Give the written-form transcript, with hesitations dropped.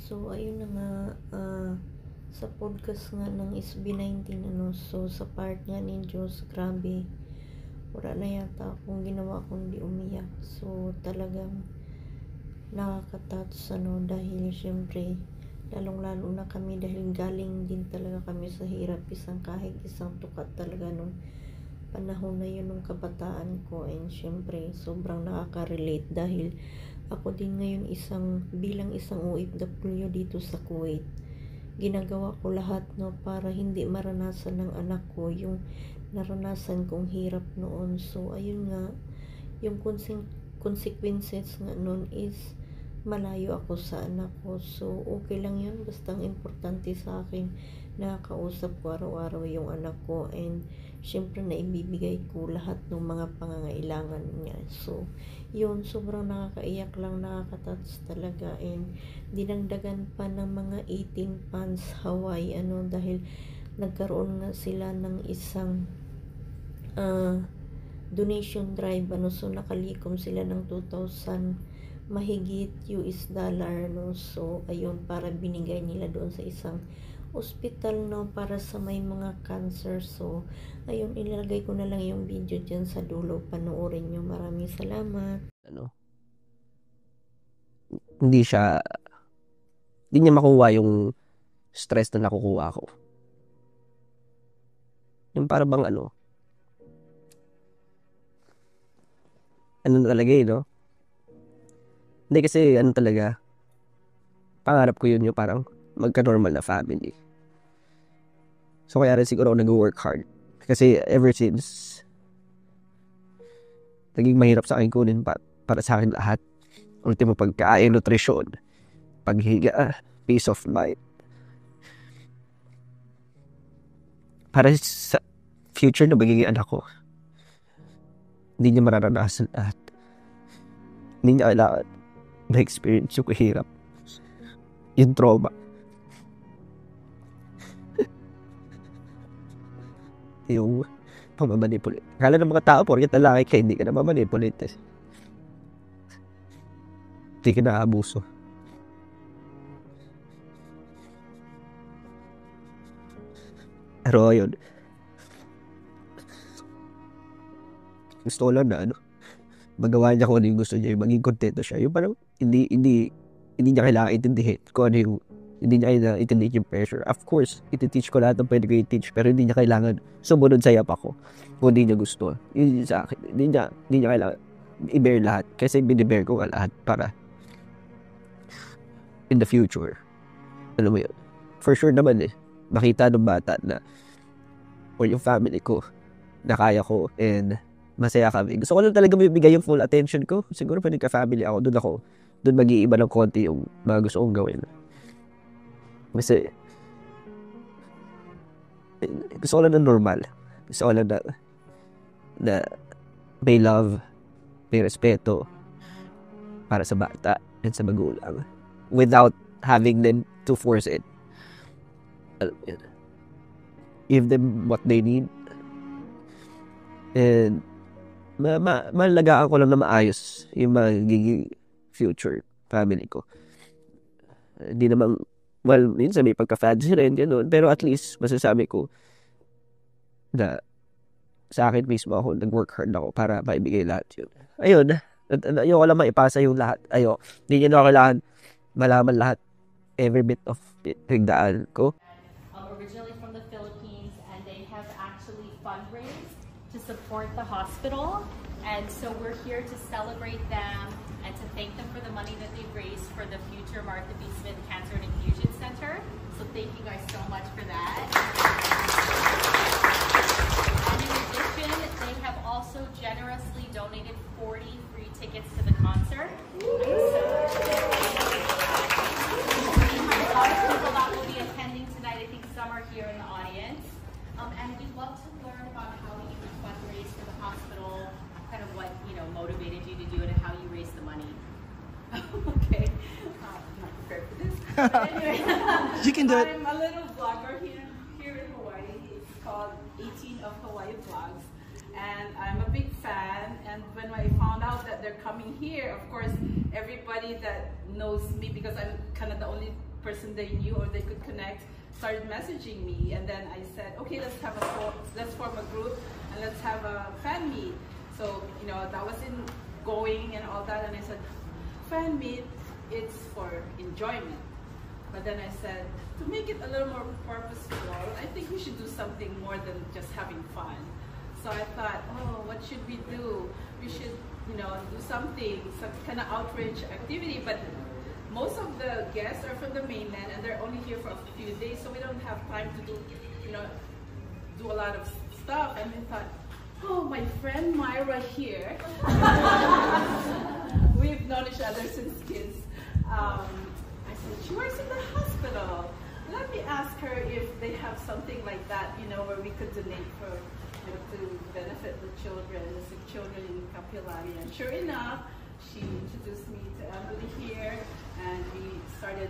So, ayun na nga, sa podcast nga ng SB19, so sa part nga ni Diyos, grabe, wala na yata akong ginawa kundi umiyak. So, talagang nakaka-touch, dahil syempre, lalong-lalo na kami dahil galing din talaga kami sa hirap, kahit isang tukat talaga nung panahon na yun nung kabataan ko. And syempre, sobrang nakaka-relate dahil ako din ngayon bilang isang OFW dito sa Kuwait. Ginagawa ko lahat para hindi maranasan ng anak ko yung naranasan kong hirap noon. So ayun nga, yung consequences nga noon is malayo ako sa anak ko. So okay lang yun, basta ang importante sa akin, nakakausap ko araw-araw yung anak ko, and syempre na ibibigay ko lahat ng mga pangangailangan niya. So yun, sobrang nakakaiyak lang, nakaka-touch talaga. And dinagdagan pa ng mga 18 pans Hawaii, dahil nagkaroon nga sila ng isang donation drive, so nakalikom sila ng 2,000 mahigit US dollar, so ayun, para binigay nila doon sa isang hospital, para sa may mga cancer. So ayun, ilalagay ko na lang yung video dyan sa dulo, panoorin nyo. Maraming salamat. Hindi niya makuha yung stress na nakukuha ko. Yung para bang ano talaga no? Hindi kasi talaga, pangarap ko yun, yung parang magka-normal na family. So kaya rin siguro ako nag-work hard. Kasi ever since, naging mahirap sa akin kunin para sa akin lahat. Ultimo, pagkain, nutrisyon, paghiga, peace of mind. Para sa future na magiging anak ko, hindi niya mararanasan lahat. Hindi niya kailangan na-experience yung kahirap, yung trauma, yung pamamanipulate. Akala ng mga tao, porket lalaki ka, hindi ka na mamanipulate. Hindi ka na abuso. Pero yun, gusto ko lang na magawa niya kung ano yung gusto niya, yung maging kontento siya. Yung parang hindi niya kailangan intindihin kung ano yung, hindi niya kailangan intindihin yung pressure. Of course, iti-teach ko lahat ng pwede ko i-teach, pero hindi niya kailangan sumunod sa yap ako kung hindi niya gusto. Yun sa akin, hindi niya kailangan i-bear lahat, kasi bini-bear ko nga lahat para in the future, alam mo yun, for sure naman makita ng bata na, or yung family ko, na kaya ko and masaya kami. Gusto ko lang talaga bibigay yung full attention ko. Siguro pag nagka-family ako, doon mag-iiba ng konti yung mga gusto kong gawin. Kasi gusto ko lang na normal. Gusto ko lang na may love, may respeto para sa bata and sa magulang, without having them to force it. Give them what they need, and malagaan ko lang na maayos yung magiging future family ko. Hindi naman, well, minsan may pagka-fancy rin, gano'n, pero at least masasabi ko na sa akin mismo ako, nag-work hard ako para maibigay lahat yun. Ayun, ayoko lang maipasa yung lahat. Hindi niya na kailangan malaman lahat, every bit of pagdaan ko. Originally from the Philippines, and they have actually fundraised to support the hospital, and so we're here to celebrate them and to thank them for the money that they've raised for the future Martha B. Smith Cancer and Infusion Center. So thank you guys so much for that. And in addition, they have also generously donated 40 free tickets to the concert. So we have a lot of people that will be attending tonight. I think some are here in the audience. And we'd love to learn about how you fundraise for the hospital, kind of what motivated you to do it, and how you raise the money. Okay, I'm not prepared for this. But anyway, you can do it. I'm a little vlogger here in Hawaii. It's called 18 of Hawaii Vlogs, and I'm a big fan. And when I found out that they're coming here, of course, everybody that knows me, because I'm kind of the only person they knew or they could connect started messaging me, and then I said, okay, let's form a group and let's have a fan meet. So that was in going and all that, and I said, fan meet, it's for enjoyment. But then I said, to make it a little more purposeful, I think we should do something more than just having fun. So I thought, oh, what should we do? We should, do something, some kind of outreach activity. But most of the guests are from the mainland, and they're only here for a few days, so we don't have time to do, do a lot of stuff. And I thought, oh, my friend Myra here. We've known each other since kids. I said, she works in the hospital. Let me ask her if they have something like that, where we could donate for, to benefit the children, the sick children in Kapilari. And sure enough, she introduced me to Emily here, and we started